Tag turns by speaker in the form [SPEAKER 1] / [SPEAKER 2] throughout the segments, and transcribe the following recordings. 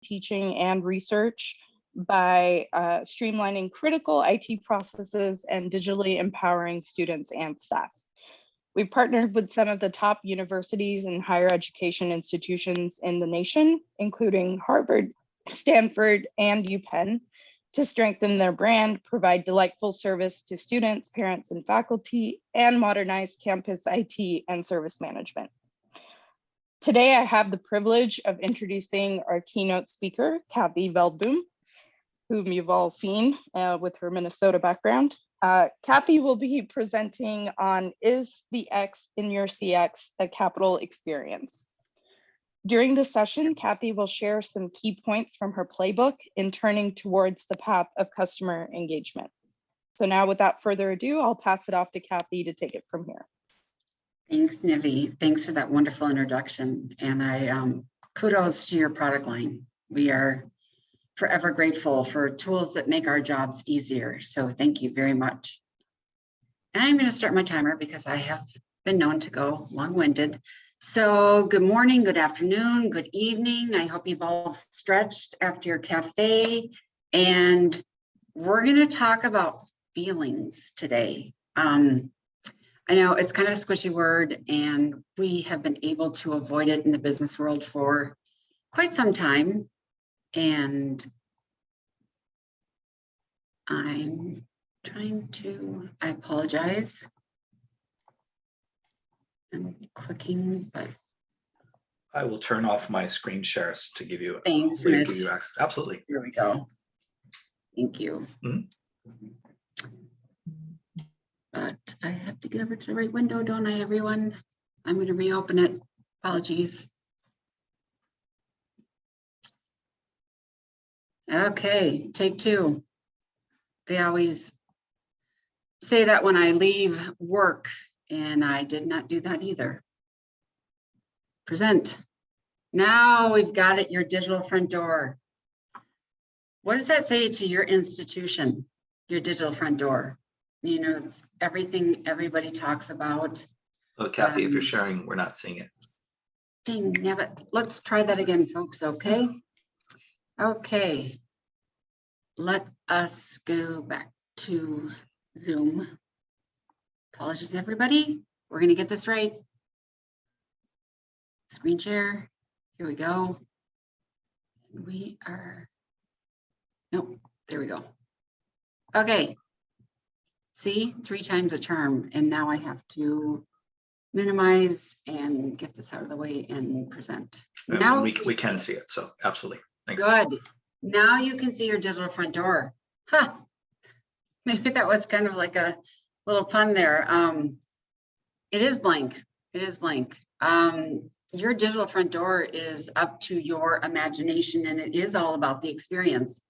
[SPEAKER 1] teaching and research by streamlining critical IT processes and digitally empowering students and staff. We've partnered with some of the top universities and higher education institutions in the nation, including Harvard, Stanford, and UPenn, to strengthen their brand, provide delightful service to students, parents, and faculty, and modernize campus IT and service management. Today, I have the privilege of introducing our keynote speaker, Kathy Veldboom, whom you've all seen with her Minnesota background. Kathy will be presenting on Is the X in Your CX a Capital Experience? During the session, Kathy will share some key points from her playbook in turning towards the path of customer engagement. So now, without further ado, I'll pass it off to Kathy to take it from here.
[SPEAKER 2] Thanks, Nivi. Thanks for that wonderful introduction. And I kudos to your product line. We are forever grateful for tools that make our jobs easier. So thank you very much. And I'm going to start my timer because I have been known to go long-winded. So good morning, good afternoon, good evening. I hope you've all stretched after your cafe. And we're going to talk about feelings today. I know it's kind of a squishy word, and we have been able to avoid it in the business world for quite some time. And I'm trying to, I apologize. I'm clicking, but
[SPEAKER 3] I will turn off my screen shares to give you,
[SPEAKER 2] thanks,
[SPEAKER 3] give you access. Absolutely.
[SPEAKER 2] Here we go. Thank you. But I have to get over to the right window, don't I, everyone? I'm going to reopen it. Apologies. Okay, take two. They always say that when I leave work, and I did not do that either. Present. Now we've got it, your digital front door. What does that say to your institution, your digital front door? You know, it's everything everybody talks about.
[SPEAKER 3] So Kathy, if you're sharing, we're not seeing it.
[SPEAKER 2] Dang, yeah, but let's try that again, folks, okay? Okay. Let us go back to Zoom. Apologies, everybody. We're going to get this right. Screen share. Here we go. We are, nope, there we go. Okay. See, 3 times a term, and now I have to minimize and get this out of the way and present. Now
[SPEAKER 3] we can see it, so absolutely. Thanks.
[SPEAKER 2] Good. Now you can see your digital front door. Huh. Maybe that was kind of like a little pun there. It is blank. It is blank. Your digital front door is up to your imagination, and it is all about the experience.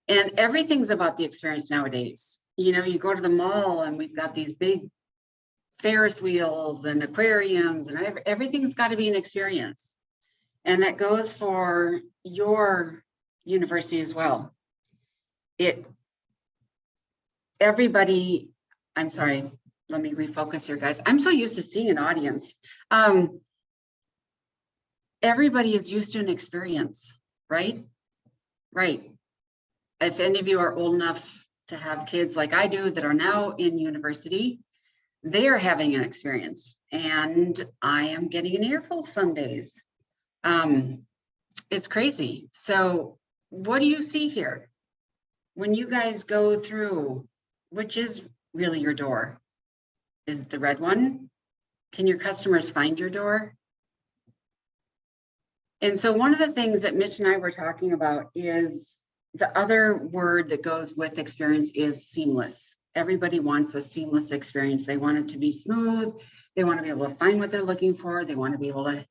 [SPEAKER 2] And everything's about the experience nowadays. You know, you go to the mall and we've got these big Ferris wheels and aquariums, and everything's got to be an experience. And that goes for your university as well. Everybody, I'm sorry, let me refocus here, guys. I'm so used to seeing an audience. Everybody is used to an experience, right? Right. If any of you are old enough to have kids like I do that are now in university, they are having an experience, and I am getting an earful some days. It's crazy. So what do you see here? When you guys go through, which is really your door? Is it the red one? Can your customers find your door? And so one of the things that Mitch and I were talking about is the other word that goes with experience is seamless. Everybody wants a seamless experience. They want it to be smooth. They want to be able to find what they're looking for. They want to be able to.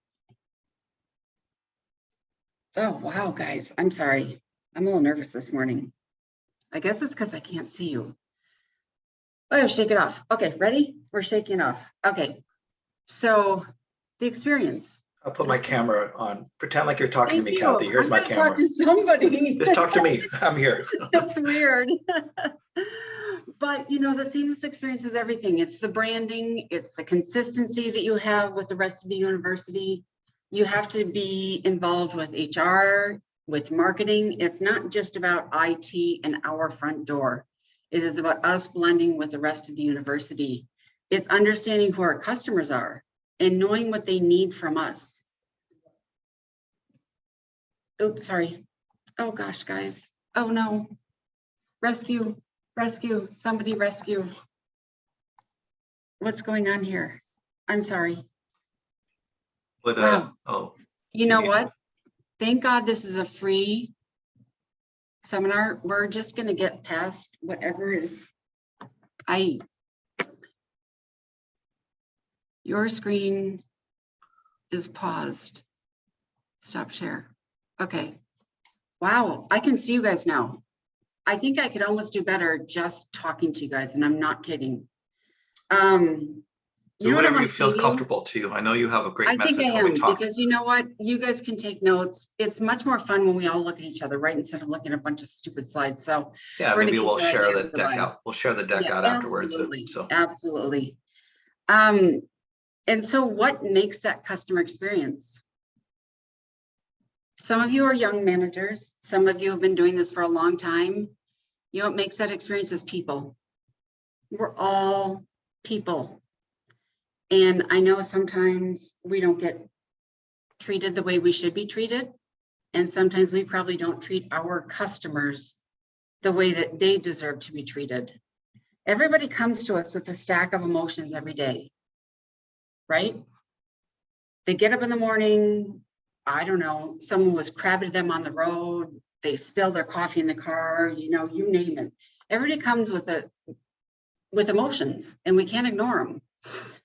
[SPEAKER 2] Oh, wow, guys, I'm sorry. I'm a little nervous this morning. I guess it's because I can't see you. Oh, shake it off. Okay, ready? We're shaking it off. Okay, so the experience.
[SPEAKER 3] I'll put my camera on. Pretend like you're talking to me, Kathy. Here's my camera.
[SPEAKER 2] Talk to somebody.
[SPEAKER 3] Just talk to me. I'm here.
[SPEAKER 2] That's weird. But, you know, the seamless experience is everything. It's the branding. It's the consistency that you have with the rest of the university. You have to be involved with HR. with marketing. It's not just about IT and our front door. It is about us blending with the rest of the university. It's understanding who our customers are and knowing what they need from us. Oops, sorry. Oh gosh, guys. Oh no. Rescue, rescue, somebody rescue. What's going on here? I'm sorry.
[SPEAKER 3] But,
[SPEAKER 2] Wow.
[SPEAKER 3] oh,
[SPEAKER 2] You know what? Thank God this is a free seminar. We're just going to get past whatever is. Your screen is paused. Stop share. Okay. Wow, I can see you guys now. I think I could almost do better just talking to you guys, and I'm not kidding.
[SPEAKER 3] do whatever you feel comfortable to you. I know you have a great message when we talk.
[SPEAKER 2] Because you know what? You guys can take notes. It's much more fun when we all look at each other, right? Instead of looking at a bunch of stupid slides. So
[SPEAKER 3] yeah, maybe we'll share the deck out. We'll share the deck out afterwards.
[SPEAKER 2] Absolutely.
[SPEAKER 3] So
[SPEAKER 2] Absolutely. And so what makes that customer experience? Some of you are young managers. Some of you have been doing this for a long time. You know what makes that experience is people. We're all people. And I know sometimes we don't get treated the way we should be treated. And sometimes we probably don't treat our customers the way that they deserve to be treated. Everybody comes to us with a stack of emotions every day, right? They get up in the morning, I don't know, someone was crabbing them on the road, they spilled their coffee in the car, you know, you name it. Everybody comes with emotions, and we can't ignore them.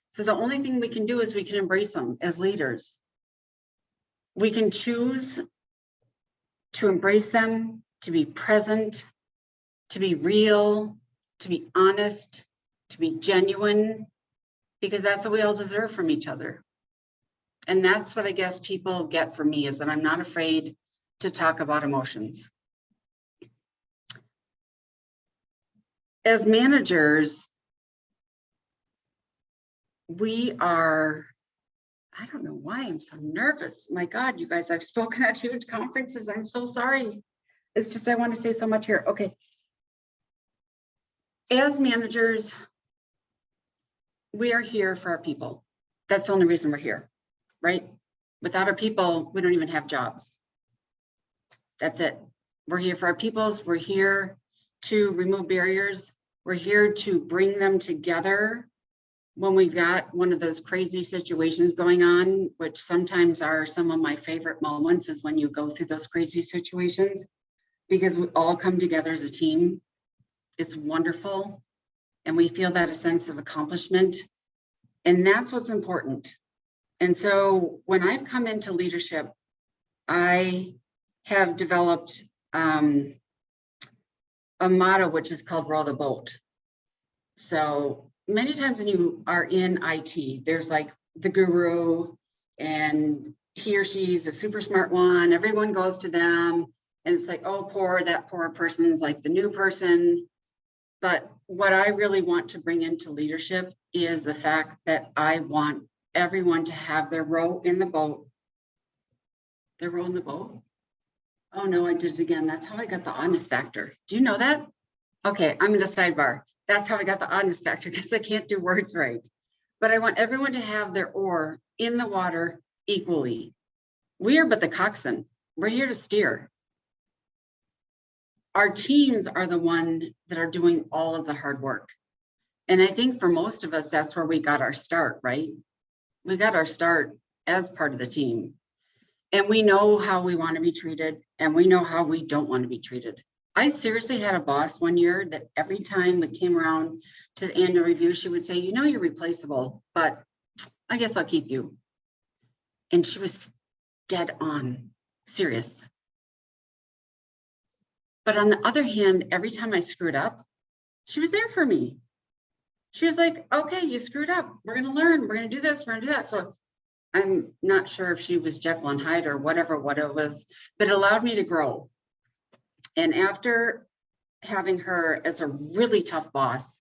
[SPEAKER 2] So the only thing we can do is we can embrace them as leaders. We can choose to embrace them, to be present, to be real, to be honest, to be genuine, because that's what we all deserve from each other. And that's what I guess people get from me, is that I'm not afraid to talk about emotions. As managers, we are, I don't know why I'm so nervous. My God, you guys, I've spoken at huge conferences. I'm so sorry. It's just, I want to say so much here. Okay. As managers, we are here for our people. That's the only reason we're here, right? Without our people, we don't even have jobs. That's it. We're here for our peoples. We're here to remove barriers. We're here to bring them together when we've got one of those crazy situations going on, which sometimes are some of my favorite moments, is when you go through those crazy situations, because we all come together as a team. It's wonderful. And we feel that a sense of accomplishment. And that's what's important. And so when I've come into leadership, I have developed a motto, which is called row the boat. So many times when you are in IT, there's like the guru, and he or she's a super smart one. Everyone goes to them, and it's like, oh, that poor person's like the new person. But what I really want to bring into leadership is the fact that I want everyone to have their row in the boat. Their row in the boat? Oh no, I did it again. That's how I got the honest factor. Do you know that? Okay, I'm in a sidebar. That's how I got the honest factor, because I can't do words right. But I want everyone to have their oar in the water equally. We are but the coxswain. We're here to steer. Our teams are the one that are doing all of the hard work. And I think for most of us, that's where we got our start, right? We got our start as part of the team. And we know how we want to be treated, and we know how we don't want to be treated. I seriously had a boss one year that every time we came around to the annual review, she would say, you know, you're replaceable, but I guess I'll keep you. And she was dead on, serious. But on the other hand, every time I screwed up, she was there for me. She was like, okay, you screwed up. We're going to learn. We're going to do this. We're going to do that. So I'm not sure if she was Jekyll and Hyde or what it was, but it allowed me to grow. And after having her as a really tough boss,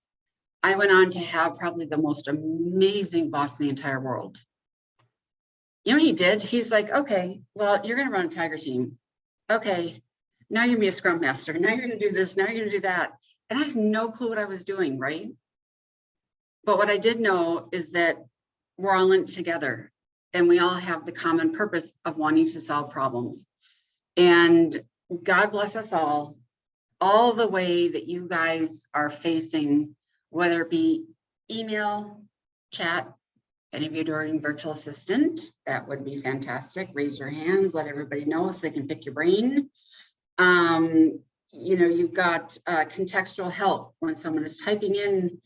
[SPEAKER 2] I went on to have probably the most amazing boss in the entire world. You know what he did? He's like, okay, well, you're going to run a Tiger team. okay, now you're gonna be a scrum master. Now you're gonna do this, now you're gonna do that. And I had no clue what I was doing, right? But what I did know is that we're all in it together and we all have the common purpose of wanting to solve problems. And God bless us all the way that you guys are facing, whether it be email, chat, any of you doing virtual assistant, that would be fantastic. Raise your hands, let everybody know so they can pick your brain. You know, you've got contextual help when someone is typing in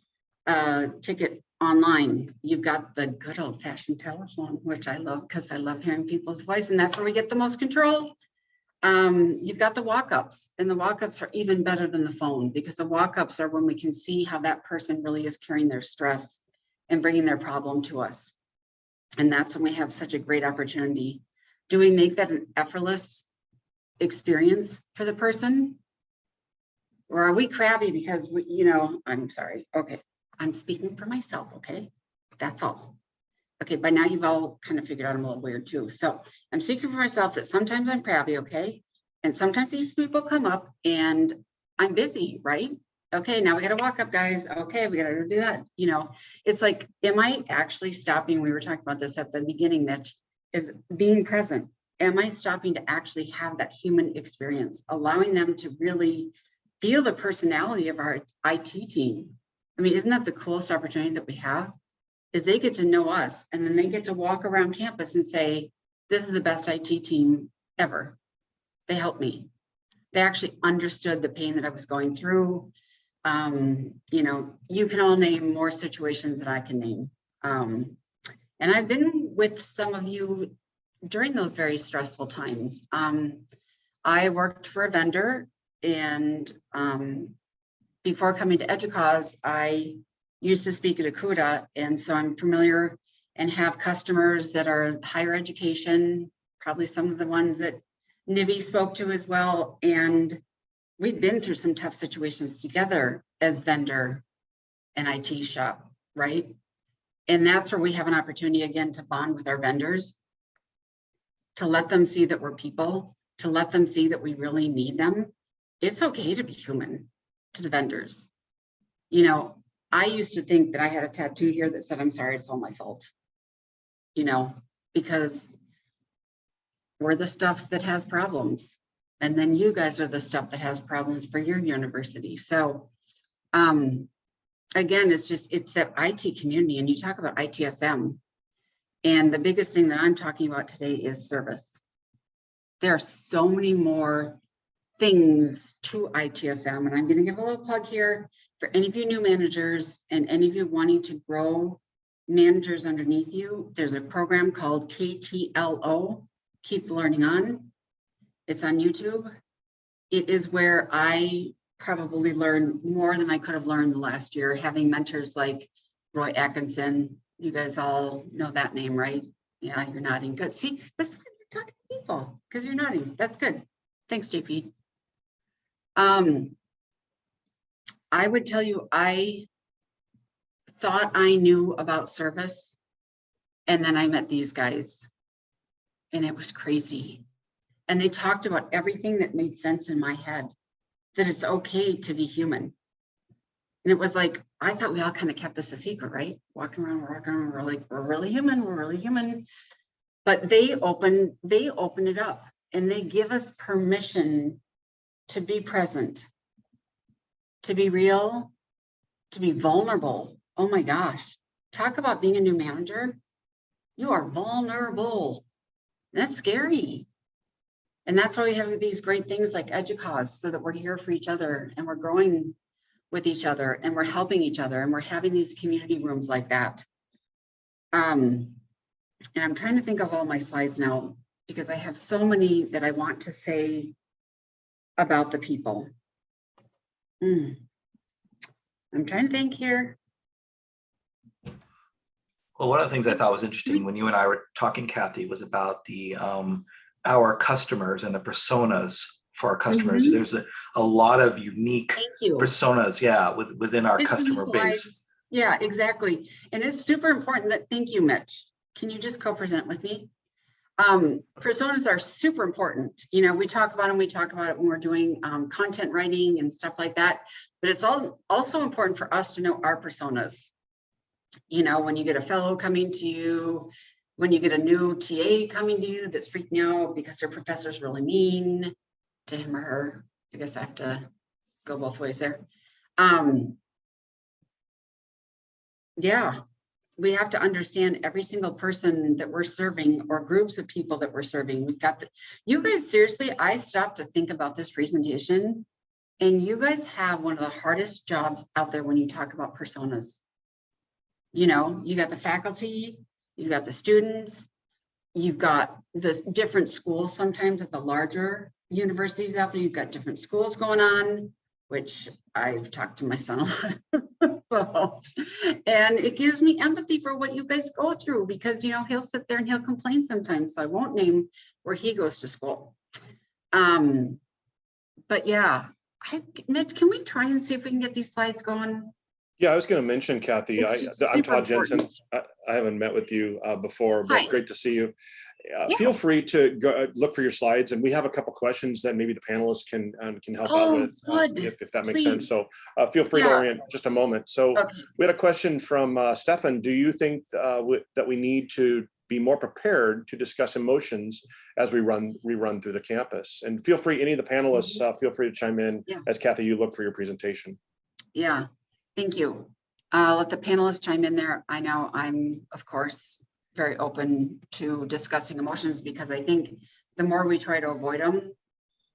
[SPEAKER 2] a ticket online. You've got the good old fashioned telephone, which I love because I love hearing people's voice, and that's where we get the most control. You've got the walk-ups, and the walk-ups are even better than the phone, because the walk-ups are when we can see how that person really is carrying their stress and bringing their problem to us. And that's when we have such a great opportunity. Do we make that an effortless experience for the person? Or are we crabby because we, you know, I'm sorry. Okay, I'm speaking for myself, okay? That's all. Okay, by now you've all kind of figured out I'm a little weird too. So I'm speaking for myself that sometimes I'm crabby, okay? And sometimes these people come up and I'm busy, right? Okay, now we got to walk up, guys. Okay, we got to do that. You know, it's like, am I actually stopping? We were talking about this at the beginning, Mitch, is being present. Am I stopping to actually have that human experience, allowing them to really feel the personality of our IT team? I mean, isn't that the coolest opportunity that we have? Is they get to know us, and then they get to walk around campus and say, this is the best IT team ever. They helped me. They actually understood the pain that I was going through. You know, you can all name more situations that I can name. And I've been with some of you during those very stressful times. I worked for a vendor, and before coming to EDUCAUSE, I used to speak at ACUDA, and so I'm familiar and have customers that are higher education, probably some of the ones that Nivi spoke to as well. And we've been through some tough situations together as vendor and IT shop, right? And that's where we have an opportunity again to bond with our vendors, to let them see that we're people, to let them see that we really need them. It's okay to be human to the vendors. You know, I used to think that I had a tattoo here that said, I'm sorry, it's all my fault, you know, because we're the stuff that has problems. And then you guys are the stuff that has problems for your university. So again, it's that IT community, and you talk about ITSM. And the biggest thing that I'm talking about today is service. There are so many more things to ITSM, and I'm going to give a little plug here for any of you new managers and any of you wanting to grow managers underneath you. There's a program called KTLO, Keep Learning On. It's on YouTube. It is where I probably learned more than I could have learned the last year, having mentors like Roy Atkinson. You guys all know that name, right? Yeah, you're nodding. Good. See, this is you're talking to people because you're nodding. That's good. Thanks, JP. I would tell you, I thought I knew about service, and then I met these guys, and it was crazy. And they talked about everything that made sense in my head, that it's okay to be human. And it was like, I thought we all kind of kept this a secret, right? Walking around, we're like, we're really human. But they open it up, and they give us permission to be present, to be real, to be vulnerable. Oh my gosh, talk about being a new manager. You are vulnerable. That's scary. And that's why we have these great things like EDUCAUSE, so that we're here for each other, and we're growing with each other, and we're helping each other, and we're having these community rooms like that. And I'm trying to think of all my slides now, because I have so many that I want to say about the people. I'm trying to think here.
[SPEAKER 3] Well, one of the things I thought was interesting when you and I were talking, Kathy, was about the our customers and the personas for our customers. There's a lot of unique personas, yeah, within our customer base.
[SPEAKER 2] Yeah, exactly. And it's super important that, thank you, Mitch. Can you just co-present with me? Personas are super important. You know, we talk about them, we talk about it when we're doing content writing and stuff like that, but it's also important for us to know our personas. You know, when you get a fellow coming to you, when you get a new TA coming to you that's freaking out because their professor's really mean to him or her. I guess I have to go both ways there. Yeah, we have to understand every single person that we're serving or groups of people that we're serving. We've got you guys, seriously, I stopped to think about this presentation, and you guys have one of the hardest jobs out there when you talk about personas. You know, you got the faculty, you've got the students, you've got the different schools. Sometimes at the larger universities out there, you've got different schools going on, which I've talked to my son a lot about. And it gives me empathy for what you guys go through, because, you know, he'll sit there and he'll complain sometimes. So I won't name where he goes to school. But yeah, Mitch, can we try and see if we can get these slides going?
[SPEAKER 4] Yeah, I was going to mention, Kathy, I'm Todd Jensen. I haven't met with you before, but great to see you. Feel free to go look for your slides, and we have a couple questions that maybe the panelists can help out with, if that makes sense. So feel free to orient just a moment. So we had a question from Stefan. Do you think that we need to be more prepared to discuss emotions as we run through the campus? And feel free, any of the panelists, feel free to chime in as Kathy, you look for your presentation.
[SPEAKER 2] Yeah. Thank you. Let the panelists chime in there. I know I'm, of course, very open to discussing emotions, because I think the more we try to avoid them,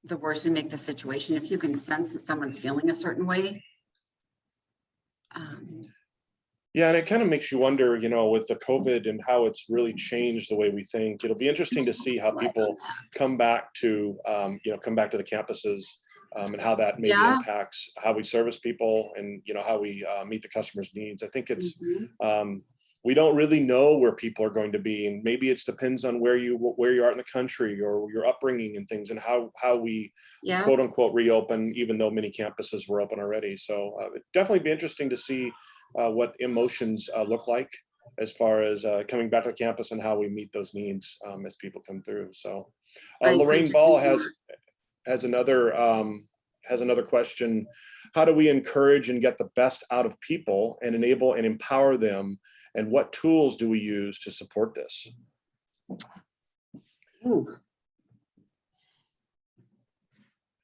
[SPEAKER 2] the worse we make the situation. If you can sense that someone's feeling a certain way.
[SPEAKER 4] Yeah, and it kind of makes you wonder, you know, with the COVID and how it's really changed the way we think. It'll be interesting to see how people come back to, come back to the campuses. And how that maybe impacts how we service people and, you know, how we meet the customer's needs. I think it's, we don't really know where people are going to be, and maybe it depends on where you are in the country or your upbringing and things, and how we quote unquote reopen, even though many campuses were open already. So it'd definitely be interesting to see what emotions look like as far as coming back to the campus and how we meet those needs as people come through. So Lorraine Ball has another question. How do we encourage and get the best out of people and enable and empower them? And what tools do we use to support this?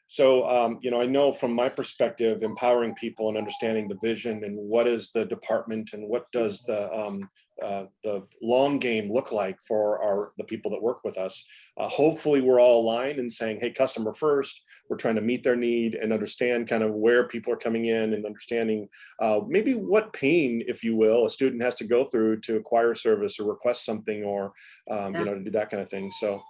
[SPEAKER 4] So, you know, I know from my perspective, empowering people and understanding the vision and what is the department and what does the long game look like for the people that work with us. Hopefully we're all aligned and saying, hey, customer first, we're trying to meet their need and understand kind of where people are coming in, and understanding maybe what pain, if you will, a student has to go through to acquire service or request something, or you know, to do that kind of thing. So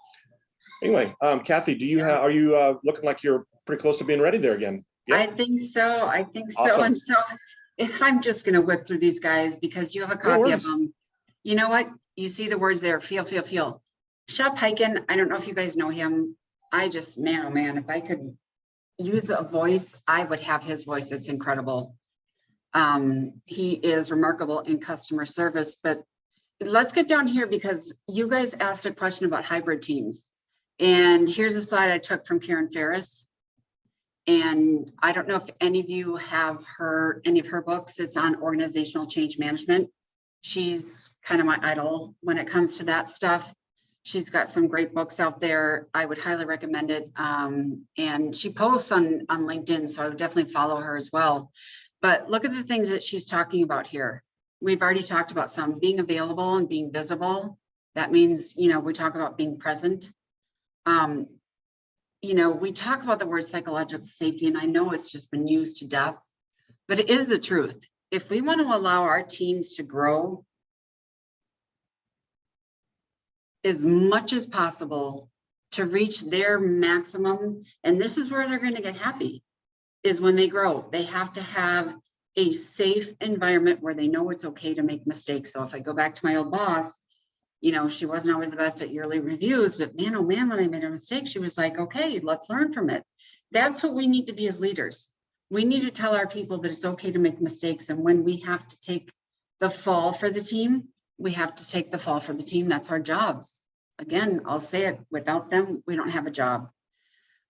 [SPEAKER 4] anyway, Kathy, do you are you looking like you're pretty close to being ready there again?
[SPEAKER 2] Yeah. I think so. I think so. Awesome. And so I'm just going to whip through these guys because you have a copy of them. You know what? You see the words there, feel, feel, feel. Shep Hyken, I don't know if you guys know him. I just, man, oh man, if I could use a voice, I would have his voice. It's incredible. He is remarkable in customer service, but let's get down here because you guys asked a question about hybrid teams. And here's a slide I took from Karen Ferris. And I don't know if any of you have any of her books. It's on organizational change management. She's kind of my idol when it comes to that stuff. She's got some great books out there. I would highly recommend it. And she posts on LinkedIn, so I would definitely follow her as well. But look at the things that she's talking about here. We've already talked about some being available and being visible. That means, you know, we talk about being present. You know, we talk about the word psychological safety, and I know it's just been used to death, but it is the truth. If we want to allow our teams to grow as much as possible to reach their maximum, and this is where they're going to get happy, is when they grow. They have to have a safe environment where they know it's okay to make mistakes. So if I go back to my old boss, you know, she wasn't always the best at yearly reviews, but man, oh man, when I made a mistake, she was like, okay, let's learn from it. That's what we need to be as leaders. We need to tell our people that it's okay to make mistakes. And when we have to take the fall for the team, we have to take the fall for the team. That's our jobs. again, I'll say it, without them, we don't have a job.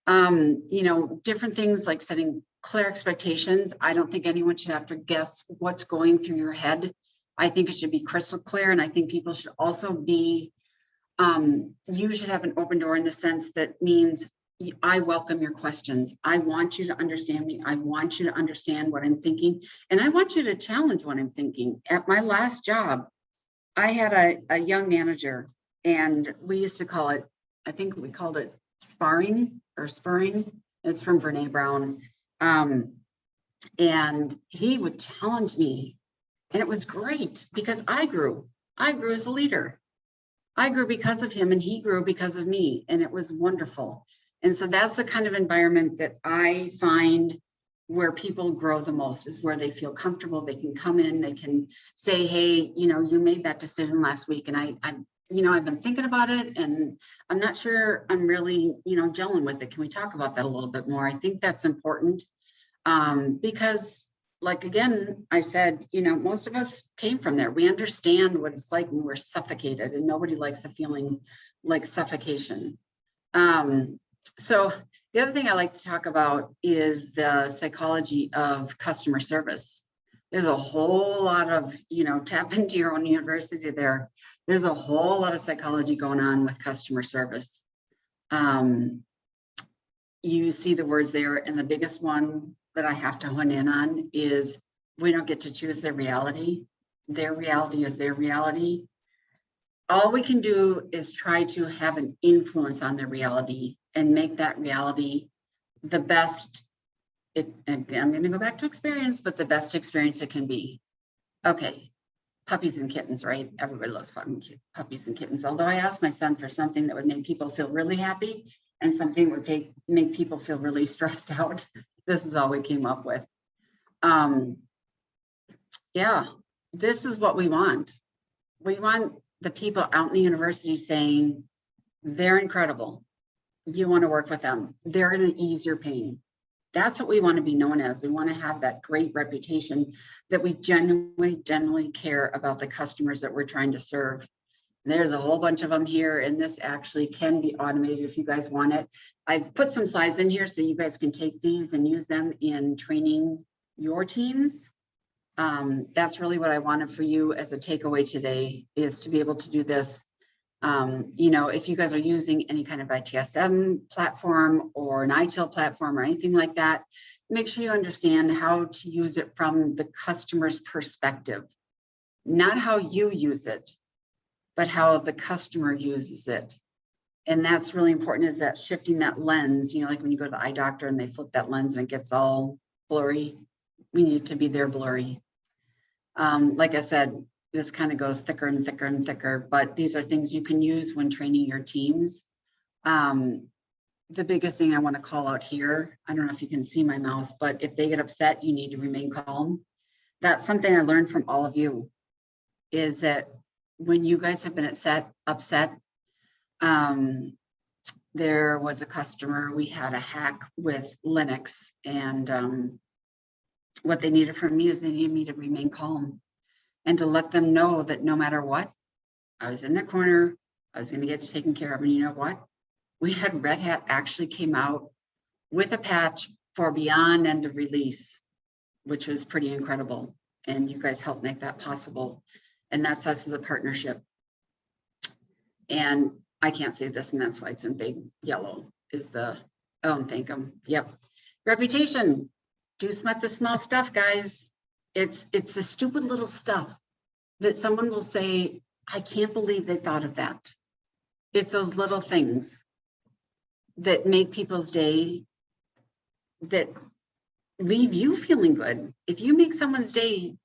[SPEAKER 2] You know, different things like setting clear expectations. I don't think anyone should have to guess what's going through your head. I think it should be crystal clear. And I think people should also be, you should have an open door in the sense that means I welcome your questions. I want you to understand me. I want you to understand what I'm thinking. And I want you to challenge what I'm thinking. At my last job, I had a young manager, and we used to call it, I think we called it sparring or spurring. It's from Brene Brown. And he would challenge me, and it was great because I grew as a leader. I grew because of him, and he grew because of me, and it was wonderful. And so that's the kind of environment that I find where people grow the most, is where they feel comfortable. They can come in, they can say, hey, you know, you made that decision last week, and I you know, I've been thinking about it, and I'm not sure I'm really, you know, gelling with it. Can we talk about that a little bit more? I think that's important, because, like, again, I said, you know, most of us came from there. We understand what it's like when we're suffocated, and nobody likes a feeling like suffocation. So the other thing I like to talk about is the psychology of customer service. There's a whole lot of, you know, tap into your own university there. There's a whole lot of psychology going on with customer service. You see the words there, and the biggest one that I have to hone in on is we don't get to choose their reality. Their reality is their reality. All we can do is try to have an influence on their reality and make that reality the best. I'm going to go back to experience, but the best experience it can be. Okay, puppies and kittens, right? Everybody loves puppies and kittens. Although I asked my son for something that would make people feel really happy and something that would make people feel really stressed out. This is all we came up with. Yeah, this is what we want. We want the people out in the university saying, they're incredible. You want to work with them. They're going to ease your pain. That's what we want to be known as. We want to have that great reputation that we genuinely care about the customers that we're trying to serve. There's a whole bunch of them here, and this actually can be automated if you guys want it. I've put some slides in here so you guys can take these and use them in training your teams. That's really what I wanted for you as a takeaway today, is to be able to do this. You know, if you guys are using any kind of ITSM platform or an ITIL platform or anything like that, make sure you understand how to use it from the customer's perspective, not how you use it, but how the customer uses it. And that's really important, is that shifting that lens, you know, like when you go to the eye doctor and they flip that lens and it gets all blurry, we need to be there blurry. Like I said, this kind of goes thicker and thicker and thicker, but these are things you can use when training your teams. The biggest thing I want to call out here, I don't know if you can see my mouse, but if they get upset, you need to remain calm. That's something I learned from all of you, is that when you guys have been upset, there was a customer, we had a hack with Linux, and what they needed from me is they needed me to remain calm and to let them know that no matter what, I was in the corner, I was going to get it taken care of. And you know what? We had Red Hat actually came out with a patch for beyond end of release, which was pretty incredible. And you guys helped make that possible. And that's us as a partnership. And I can't say this, and that's why it's in big yellow, is the, oh, and thank them. Yep. Reputation. Do sweat the small stuff, guys. It's the stupid little stuff that someone will say, I can't believe they thought of that. It's those little things that make people's day, that leave you feeling good. If you make someone's day,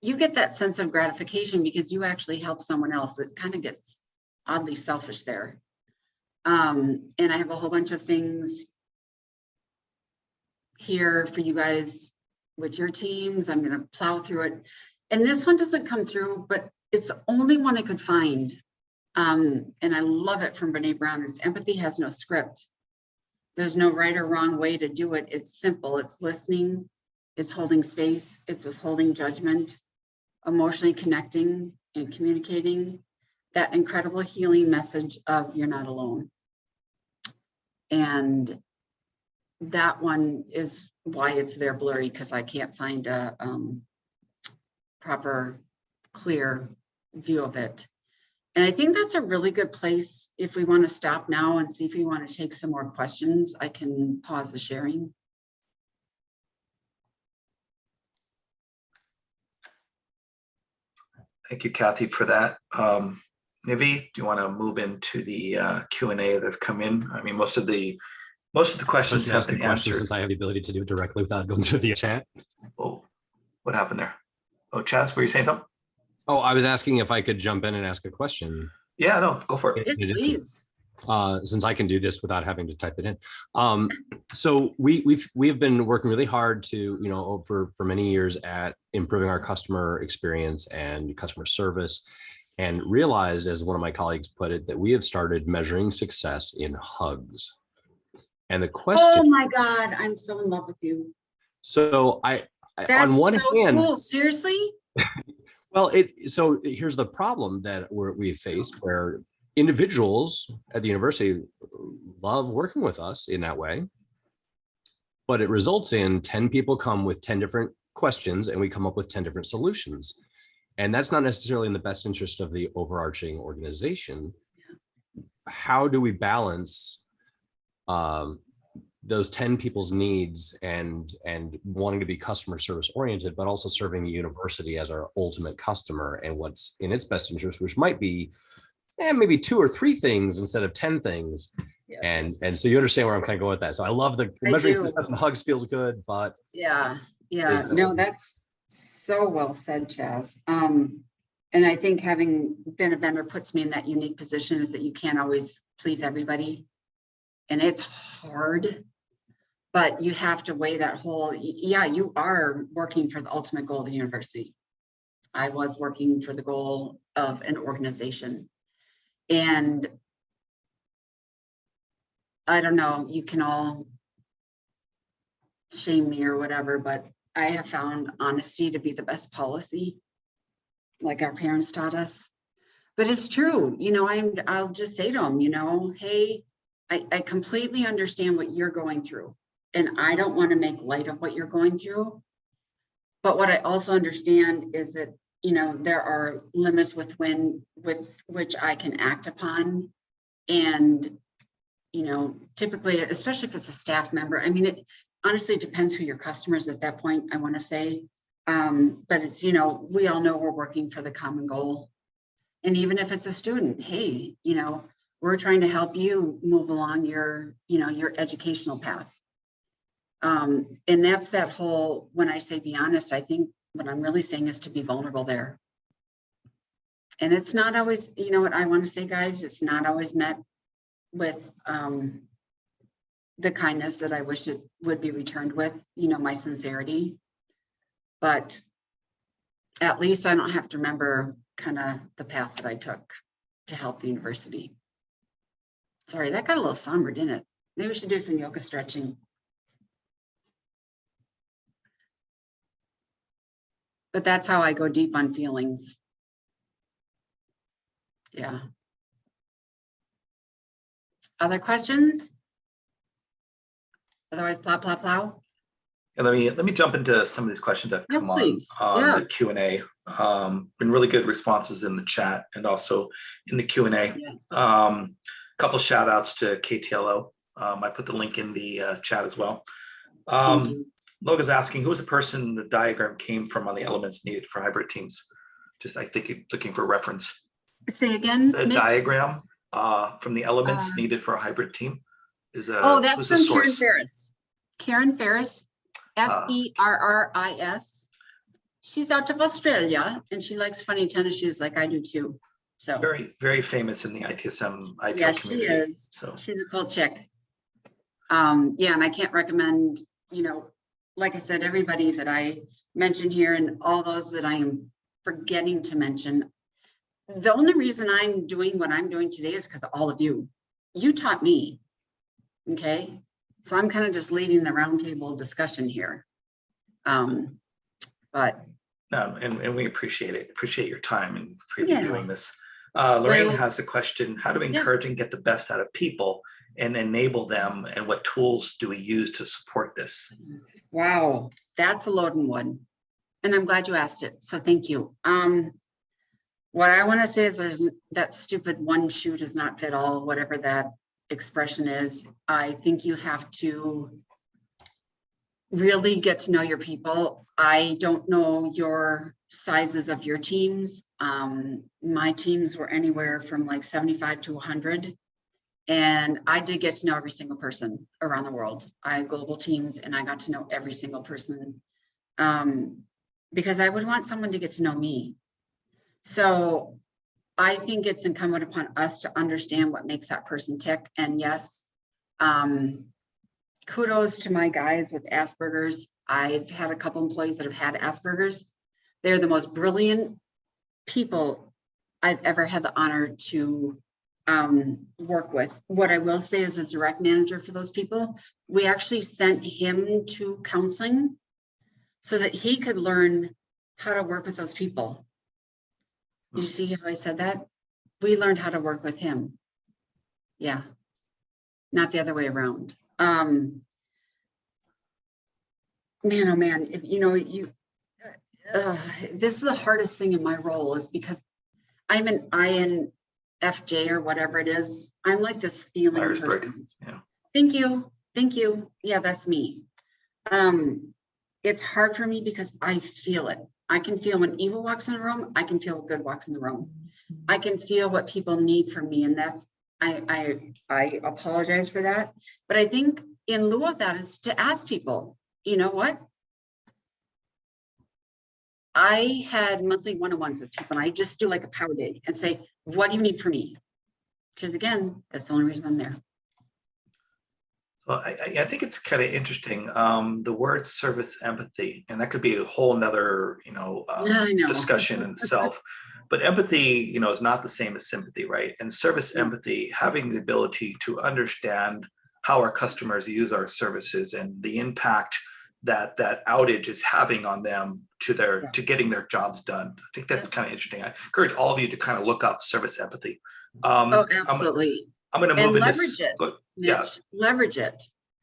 [SPEAKER 2] you get that sense of gratification because you actually help someone else. It kind of gets oddly selfish there. And I have a whole bunch of things here for you guys with your teams. I'm going to plow through it. And this one doesn't come through, but it's the only one I could find. And I love it from Brene Brown, is empathy has no script. There's no right or wrong way to do it. It's simple. It's listening. It's holding space. It's withholding judgment, emotionally connecting and communicating. that incredible healing message of you're not alone. And that one is why it's there blurry, because I can't find a proper, clear view of it. And I think that's a really good place. If we want to stop now and see if we want to take some more questions, I can pause the sharing.
[SPEAKER 3] Thank you, Kathy, for that. Nivi, do you want to move into the Q&A that have come in? I mean, most of the questions have been answered.
[SPEAKER 5] Since I have the ability to do it directly without going through the chat.
[SPEAKER 3] Oh, what happened there? Oh, Chaz, were you saying something?
[SPEAKER 5] Oh, I was asking if I could jump in and ask a question.
[SPEAKER 3] Yeah, no, go for it.
[SPEAKER 2] Yes, please.
[SPEAKER 5] Since I can do this without having to type it in. So we've been working really hard to, for many years at improving our customer experience and customer service, and realized, as one of my colleagues put it, that we have started measuring success in hugs. And the question—
[SPEAKER 2] Oh my God, I'm so in love with you.
[SPEAKER 5] So
[SPEAKER 2] That's
[SPEAKER 5] on one
[SPEAKER 2] so
[SPEAKER 5] hand,
[SPEAKER 2] cool. Seriously?
[SPEAKER 5] Well, so here's the problem that we faced, where individuals at the university love working with us in that way, but it results in 10 people come with 10 different questions and we come up with 10 different solutions. And that's not necessarily in the best interest of the overarching organization. How do we balance those 10 people's needs and wanting to be customer service oriented, but also serving the university as our ultimate customer and what's in its best interest, which might be maybe 2 or 3 things instead of 10 things. Yes. And so you understand where I'm kind of going with that. So I love the measuring success and hugs feels good, but
[SPEAKER 2] yeah. No, that's so well said, Chaz. And I think having been a vendor puts me in that unique position, is that you can't always please everybody. And it's hard, but you have to weigh that whole, you are working for the ultimate goal of the university. I was working for the goal of an organization. And I don't know, you can all shame me or whatever, but I have found honesty to be the best policy, like our parents taught us. But it's true, I'll just say to them, hey, I completely understand what you're going through, and I don't want to make light of what you're going through. But what I also understand is that, there are limits with which I can act upon. And, typically, especially if it's a staff member, I mean, it honestly depends who your customer is at that point, I want to say. But it's, we all know we're working for the common goal. And even if it's a student, hey, we're trying to help you move along your educational path. And that's that whole, when I say be honest, I think what I'm really saying is to be vulnerable there. And it's not always, what I want to say, guys, it's not always met with the kindness that I wish it would be returned with, my sincerity. But at least I don't have to remember kind of the path that I took to help the university. Sorry, that got a little somber, didn't it? Maybe we should do some yoga stretching. But that's how I go deep on feelings. Yeah. Other questions? Otherwise, plow.
[SPEAKER 3] Yeah, let me jump into some of these questions that come on the Q&A. Been really good responses in the chat and also in the Q&A. Yeah. Couple shout outs to KTLO. I put the link in the chat as well. Loga's asking, who was the person the diagram came from on the elements needed for hybrid teams? Just, I think you're looking for reference.
[SPEAKER 2] Say again,
[SPEAKER 3] the
[SPEAKER 2] Mitch?
[SPEAKER 3] Diagram from the elements needed for a hybrid team is
[SPEAKER 2] that's from Karen Ferris. Karen Ferris, Ferris. She's out of Australia and she likes funny tennis shoes like I do too. So
[SPEAKER 3] very, very famous in the ITSM ITIL community.
[SPEAKER 2] She is. So she's a cool chick. And I can't recommend, like I said, everybody that I mentioned here and all those that I am forgetting to mention. The only reason I'm doing what I'm doing today is because of all of you. You taught me. Okay. So I'm kind of just leading the roundtable discussion here. But
[SPEAKER 3] no, and we appreciate it. Appreciate your time and for you doing this. Lorraine has a question. How do we encourage and get the best out of people and enable them? And what tools do we use to support this?
[SPEAKER 2] Wow, that's a loaded one. And I'm glad you asked it. So thank you. What I want to say is there's that stupid one shoe does not fit all, whatever that expression is. I think you have to really get to know your people. I don't know your sizes of your teams. My teams were anywhere from like 75 to 100. And I did get to know every single person around the world. I had global teams and I got to know every single person because I would want someone to get to know me. So I think it's incumbent upon us to understand what makes that person tick. And yes, kudos to my guys with Asperger's. I've had a couple employees that have had Asperger's. They're the most brilliant people I've ever had the honor to work with. What I will say as a direct manager for those people, we actually sent him to counseling so that he could learn how to work with those people. You see how I said that? We learned how to work with him. Yeah, not the other way around. Man, oh man, if you know, this is the hardest thing in my role is because I'm an INFJ or whatever it is. I'm like this feeling person.
[SPEAKER 3] Yeah.
[SPEAKER 2] Thank you. Thank you. Yeah, that's me. It's hard for me because I feel it. I can feel when evil walks in the room. I can feel when good walks in the room. I can feel what people need from me. And that's, I apologize for that. But I think in lieu of that is to ask people, you know what? I had monthly one-on-ones with people and I just do like a power day and say, what do you need from me? Because again, that's the only reason I'm there.
[SPEAKER 3] Well, I think it's kind of interesting. The word service empathy, and that could be a whole nother, discussion in itself. But empathy, is not the same as sympathy, right? And service empathy, having the ability to understand how our customers use our services and the impact that outage is having on them to getting their jobs done. I think that's kind of interesting. I encourage all of you to kind of look up service empathy.
[SPEAKER 2] Absolutely.
[SPEAKER 3] I'm going to move in
[SPEAKER 2] leverage
[SPEAKER 3] this.
[SPEAKER 2] It,
[SPEAKER 3] Mitch,
[SPEAKER 2] yeah, leverage it.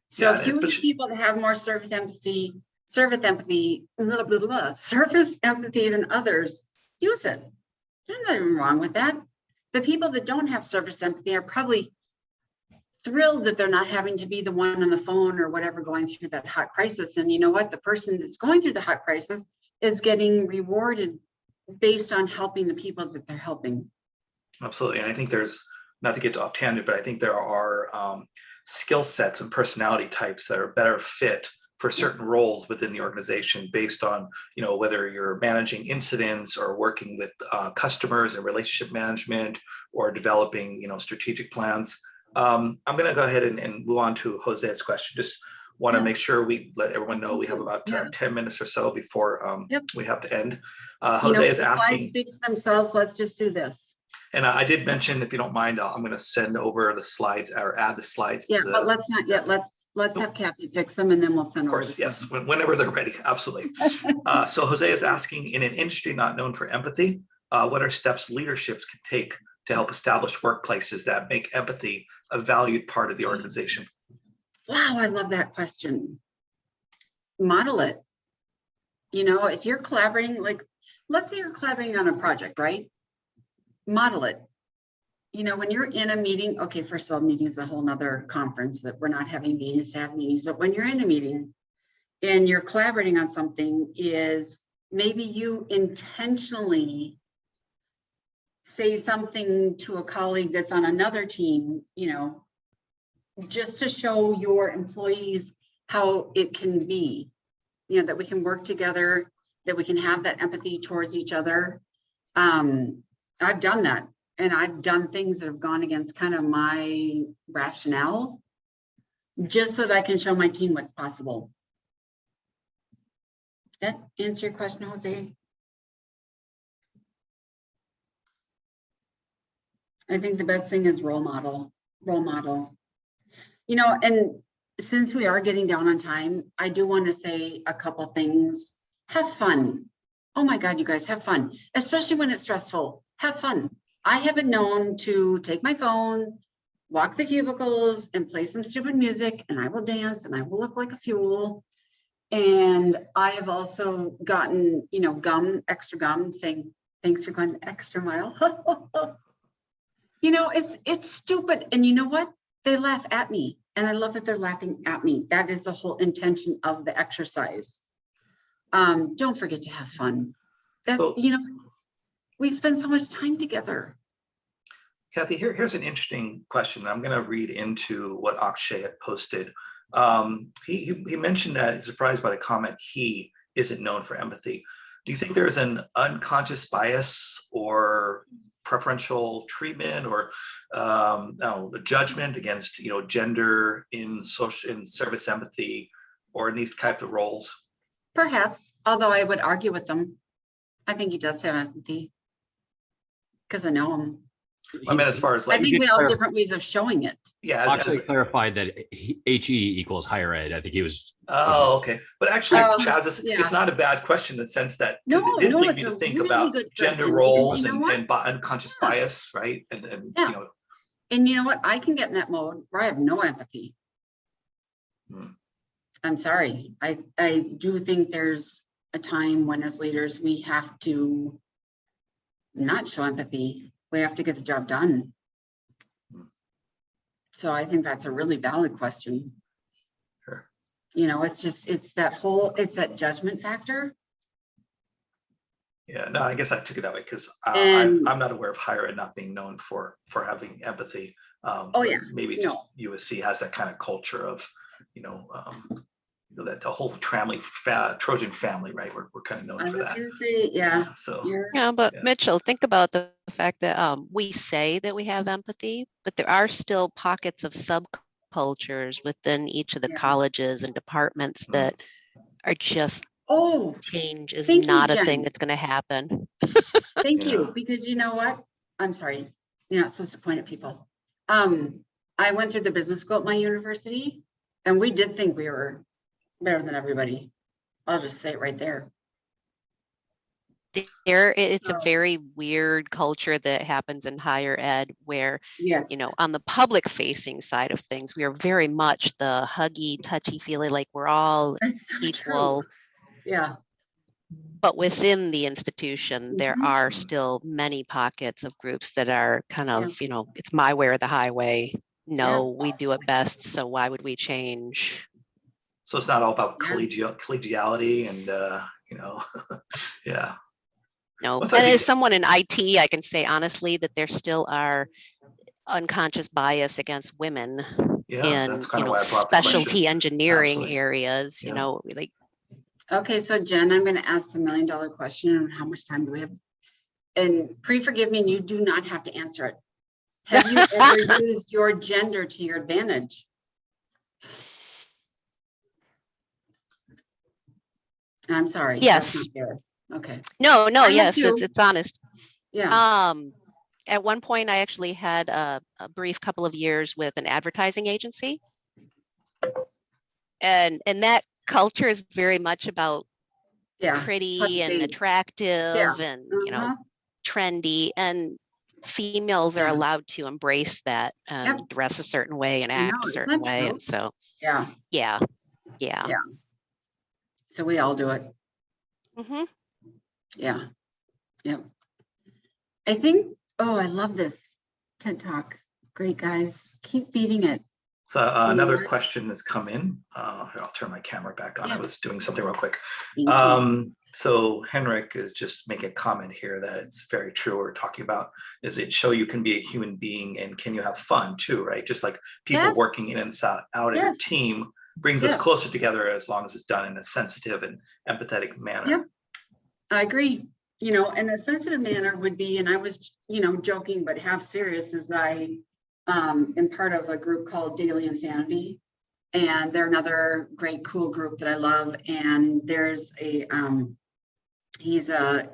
[SPEAKER 2] So if you get people to have more surface empathy than others, use it. There's nothing wrong with that. The people that don't have surface empathy are probably thrilled that they're not having to be the one on the phone or whatever going through that hot crisis. And you know what? The person that's going through the hot crisis is getting rewarded based on helping the people that they're helping.
[SPEAKER 3] Absolutely. And I think there's, not to get off tangent, but I think there are skill sets and personality types that are better fit for certain roles within the organization based on, whether you're managing incidents or working with customers and relationship management or developing, strategic plans. I'm going to go ahead and move on to Jose's question. Just want to make sure we let everyone know we have about 10 minutes or so before we have to end. Jose is asking.
[SPEAKER 2] Slides speak for themselves. Let's just do this.
[SPEAKER 3] And I did mention, if you don't mind, I'm going to send over the slides or add the slides.
[SPEAKER 2] Yeah, but let's not yet. Let's have Kathy fix them and then we'll send over.
[SPEAKER 3] Of course, yes, whenever they're ready. Absolutely. So Jose is asking, in an industry not known for empathy, what are steps leaderships can take to help establish workplaces that make empathy a valued part of the organization?
[SPEAKER 2] Wow, I love that question. Model it. If you're collaborating, like, let's say you're collaborating on a project, right? Model it. When you're in a meeting, okay, first of all, meeting is a whole nother conference that we're not having meetings to have meetings, but when you're in a meeting and you're collaborating on something, is maybe you intentionally say something to a colleague that's on another team, just to show your employees how it can be, that we can work together, that we can have that empathy towards each other. I've done that, and I've done things that have gone against kind of my rationale, just so that I can show my team what's possible. That answer your question, Jose? I think the best thing is role model. And since we are getting down on time, I do want to say a couple things. Have fun. Oh my God, you guys, have fun, especially when it's stressful. Have fun. I have been known to take my phone, walk the cubicles and play some stupid music, and I will dance and I will look like a fool. And I have also gotten, you know, extra gum saying, thanks for going the extra mile. You know, it's stupid. And you know what? They laugh at me. And I love that they're laughing at me. That is the whole intention of the exercise. Don't forget to have fun. That's, you know, we spend so much time together.
[SPEAKER 3] Kathy, here's an interesting question. I'm going to read into what Akshay had posted. He mentioned that he's surprised by the comment, he isn't known for empathy. Do you think there's an unconscious bias or preferential treatment or a judgment against, you know, gender in service empathy or in these types of roles?
[SPEAKER 2] Perhaps, although I would argue with them. I think he does have empathy because I know him.
[SPEAKER 3] I mean, as far as like,
[SPEAKER 2] I think we all have different ways of showing it.
[SPEAKER 3] Yeah,
[SPEAKER 5] actually clarified that HE equals higher ed. I think he was.
[SPEAKER 3] Oh, okay. But actually, Chaz, it's not a bad question in the sense that because it did lead me to think about gender roles and unconscious bias, right? And you know.
[SPEAKER 2] And you know what? I can get in that mode where I have no empathy. I'm sorry. I do think there's a time when as leaders we have to not show empathy. We have to get the job done. So I think that's a really valid question.
[SPEAKER 3] Sure.
[SPEAKER 2] You know, it's that judgment factor.
[SPEAKER 3] Yeah, no, I guess I took it that way because I'm not aware of higher ed not being known for having empathy. Maybe just USC has that kind of culture of, you know, that the whole Trojan family, right? We're kind of known for that.
[SPEAKER 2] I was going to say, yeah.
[SPEAKER 3] So
[SPEAKER 6] but Mitchell, think about the fact that we say that we have empathy, but there are still pockets of subcultures within each of the colleges and departments that are just change is not a thing that's going to happen.
[SPEAKER 2] Thank you, because you know what? I'm sorry, you're not supposed to point at people. I went through the business school at my university, and we did think we were better than everybody. I'll just say it right there.
[SPEAKER 6] It's a very weird culture that happens in higher ed where, you know, on the public facing side of things, we are very much the huggy, touchy feely, like we're all equal.
[SPEAKER 2] True. Yeah.
[SPEAKER 6] But within the institution, there are still many pockets of groups that are kind of, you know, it's my way or the highway. No, we do it best. So why would we change?
[SPEAKER 3] So it's not all about collegiality and, you know, yeah.
[SPEAKER 6] No, and as someone in IT, I can say honestly that there still are unconscious bias against women in, you know, specialty engineering areas, you know, like.
[SPEAKER 2] Okay, so Jen, I'm going to ask the $1 million question. How much time do we have? And forgive me, and you do not have to answer it. Have you ever used your gender to your advantage? I'm sorry.
[SPEAKER 6] Yes.
[SPEAKER 2] Okay.
[SPEAKER 6] No, yes, it's honest.
[SPEAKER 2] Yeah.
[SPEAKER 6] At one point, I actually had a brief couple of years with an advertising agency, and that culture is very much about pretty and attractive and you know, trendy, and females are allowed to embrace that and dress a certain way and act a certain way, and so yeah.
[SPEAKER 2] So we all do it. Yeah. Yep. I think, I love this TED Talk. Great, guys. Keep beating it.
[SPEAKER 3] So another question has come in. I'll turn my camera back on. I was doing something real quick. So Henrik is just making a comment here that it's very true. We're talking about, is it show you can be a human being and can you have fun too, right? Just like people working in and out in your team brings us closer together as long as it's done in a sensitive and empathetic manner.
[SPEAKER 2] Yep, I agree. You know, and a sensitive manner would be, and I was, you know, joking, but half serious, as I am part of a group called Daily Insanity. And they're another great, cool group that I love. And there's a, he's I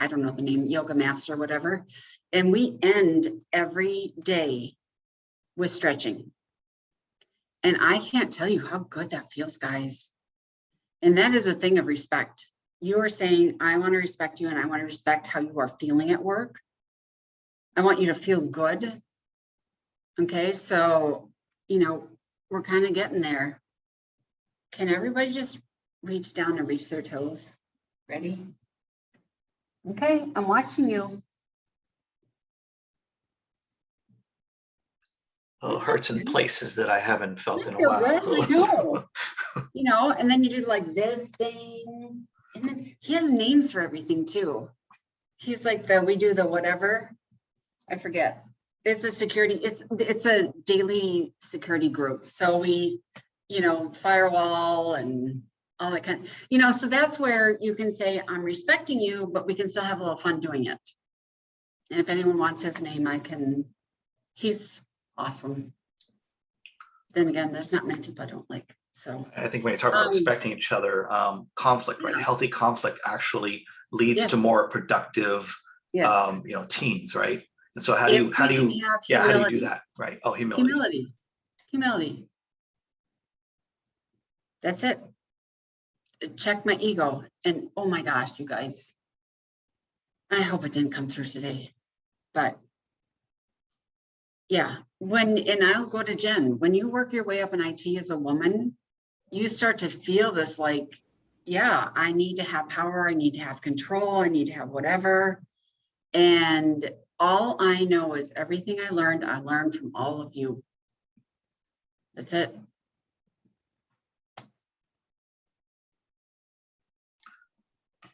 [SPEAKER 2] don't know the name, yoga master, or whatever. And we end every day with stretching. And I can't tell you how good that feels, guys. And that is a thing of respect. You are saying, I want to respect you and I want to respect how you are feeling at work. I want you to feel good. Okay, so, you know, we're kind of getting there. Can everybody just reach down and reach their toes? Ready? Okay, I'm watching you.
[SPEAKER 3] Oh, hearts in places that I haven't felt in a
[SPEAKER 2] Feel
[SPEAKER 3] while.
[SPEAKER 2] good, I know. You know, and then you do like this thing. And then he has names for everything too. He's like we do the whatever. I forget. It's a security, it's a daily security group. So we, you know, firewall and all that kind of, you know, so that's where you can say, I'm respecting you, but we can still have a little fun doing it. And if anyone wants his name, he's awesome. Then again, there's not many people I don't like. So
[SPEAKER 3] I think when you talk about respecting each other, conflict, right? Healthy conflict actually leads to more productive, you know, teams, right? And so how do you do that, right? Oh, humility.
[SPEAKER 2] Humility. That's it. Check my ego. And oh my gosh, you guys, I hope it didn't come through today, but yeah, and I'll go to Jen, when you work your way up in IT as a woman, you start to feel this like, yeah, I need to have power. I need to have control. I need to have whatever. And all I know is everything I learned from all of you. That's it.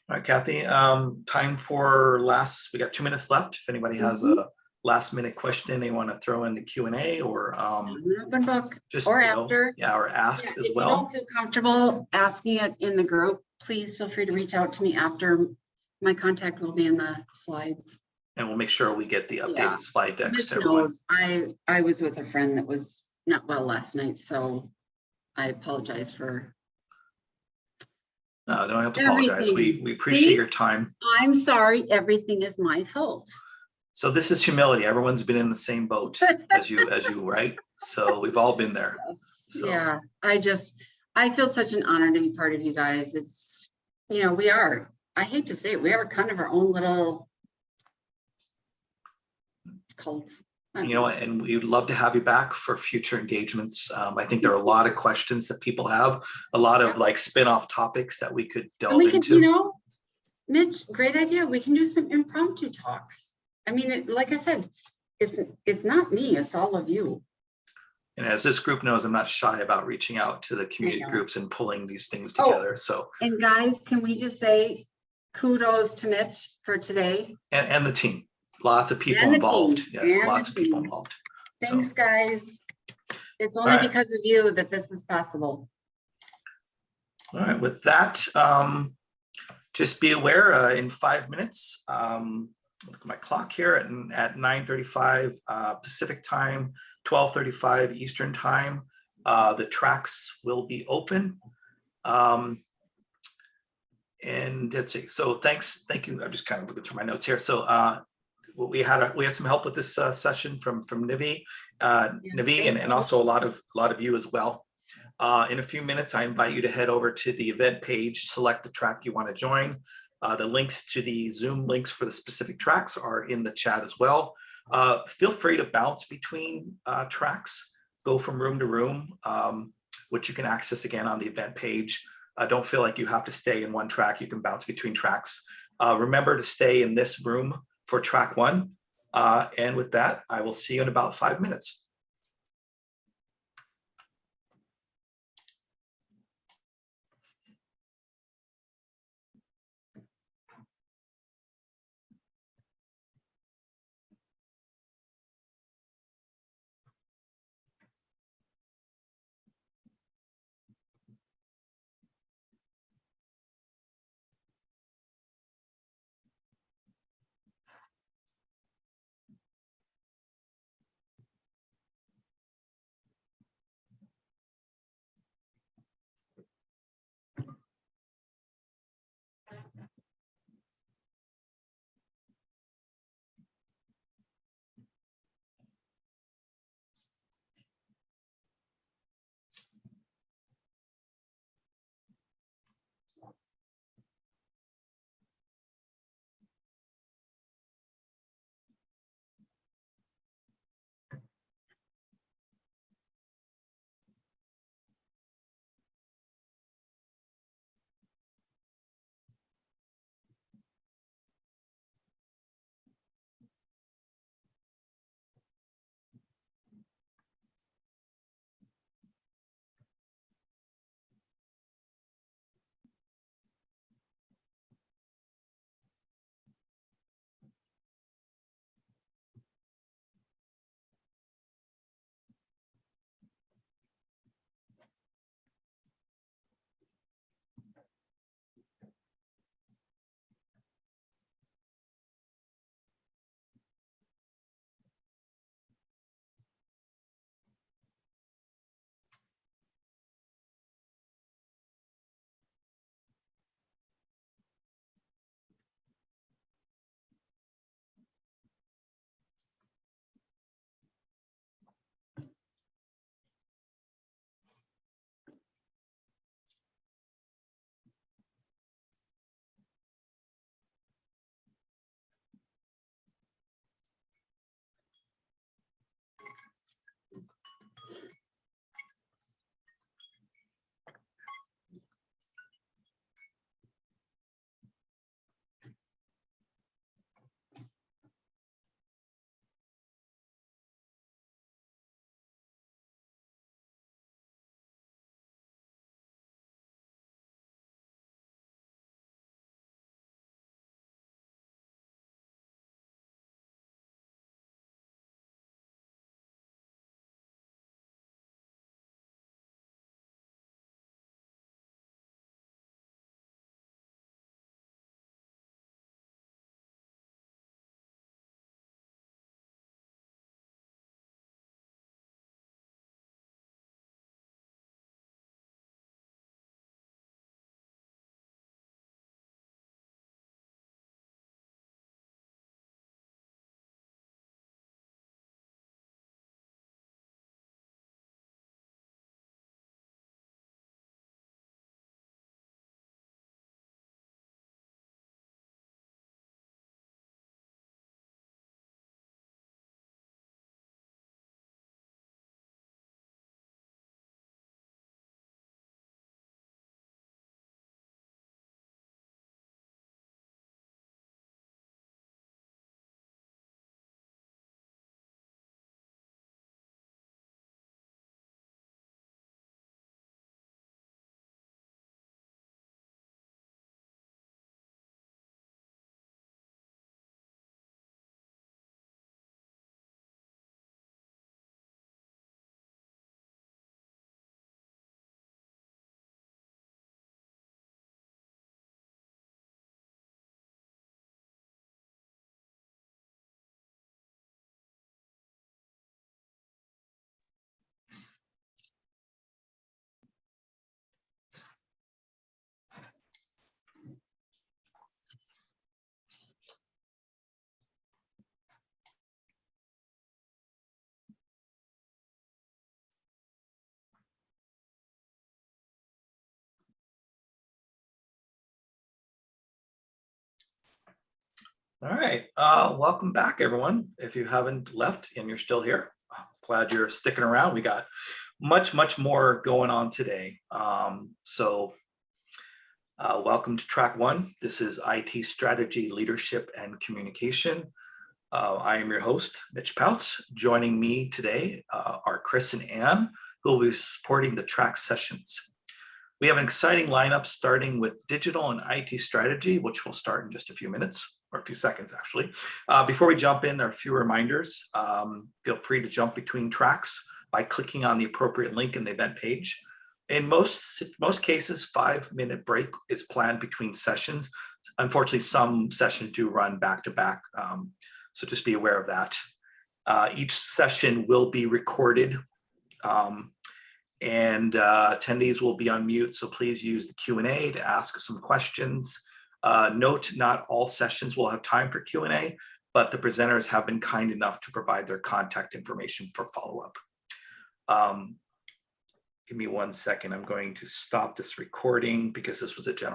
[SPEAKER 3] All right, Kathy, time for we got 2 minutes left. If anybody has a last minute question they want to throw in the Q&A or
[SPEAKER 2] open book
[SPEAKER 3] just,
[SPEAKER 2] or after.
[SPEAKER 3] or ask as
[SPEAKER 2] if
[SPEAKER 3] well.
[SPEAKER 2] you don't feel comfortable asking it in the group, please feel free to reach out to me after. My contact will be in the slides.
[SPEAKER 3] And we'll make sure we get the updated slide decks to everyone.
[SPEAKER 2] I was with a friend that was not well last night, so I apologize for.
[SPEAKER 3] No, don't have to apologize. We appreciate your time.
[SPEAKER 2] I'm sorry, everything is my fault.
[SPEAKER 3] So this is humility. Everyone's been in the same boat as you, right? So we've all been there. So.
[SPEAKER 2] Yeah, I feel such an honor to be part of you guys. It's, you know, I hate to say it, we are kind of our own little cult.
[SPEAKER 3] You know, and we'd love to have you back for future engagements. I think there are a lot of questions that people have, a lot of like spin-off topics that we could delve into.
[SPEAKER 2] You know, Mitch, great idea. We can do some impromptu talks. I mean, like I said, it's not me, it's all of you.
[SPEAKER 3] And as this group knows, I'm not shy about reaching out to the community groups and pulling these things together. So,
[SPEAKER 2] and guys, can we just say kudos to Mitch for today?
[SPEAKER 3] And the team. Lots of people involved. Yes, lots of people involved.
[SPEAKER 2] Thanks, guys. It's only because of you that this is possible.
[SPEAKER 3] All right, with that, just be aware in 5 minutes, look at my clock here at 9:35 Pacific time, 12:35 Eastern time, the tracks will be open. And let's see, so thank you. I'm just kind of looking through my notes here. So we had some help with this session from Nivi, and also a lot of you as well. In a few minutes, I invite you to head over to the event page, select the track you want to join. The links to the Zoom links for the specific tracks are in the chat as well. Feel free to bounce between tracks, go from room to room, which you can access again on the event page. Don't feel like you have to stay in one track. You can bounce between tracks. Remember to stay in this room for track 1. And with that, I will see you in about 5 minutes. All right, welcome back, everyone. If you haven't left and you're still here, I'm glad you're sticking around. We got much more going on today. Welcome to track 1. This is IT strategy, leadership, and communication. I am your host, Mitch Pouts. Joining me today are Chris and Ann, who will be supporting the track sessions. We have an exciting lineup starting with digital and IT strategy, which will start in just a few minutes, or a few seconds actually. Before we jump in, there are a few reminders. Feel free to jump between tracks by clicking on the appropriate link in the event page. In most cases, 5-minute break is planned between sessions. Unfortunately, some sessions do run back to back, so just be aware of that. Each session will be recorded, and attendees will be on mute, so please use the Q&A to ask some questions. Note, not all sessions will have time for Q&A, but the presenters have been kind enough to provide their contact information for follow-up. Give me 1 second. I'm going to stop this recording because this was a general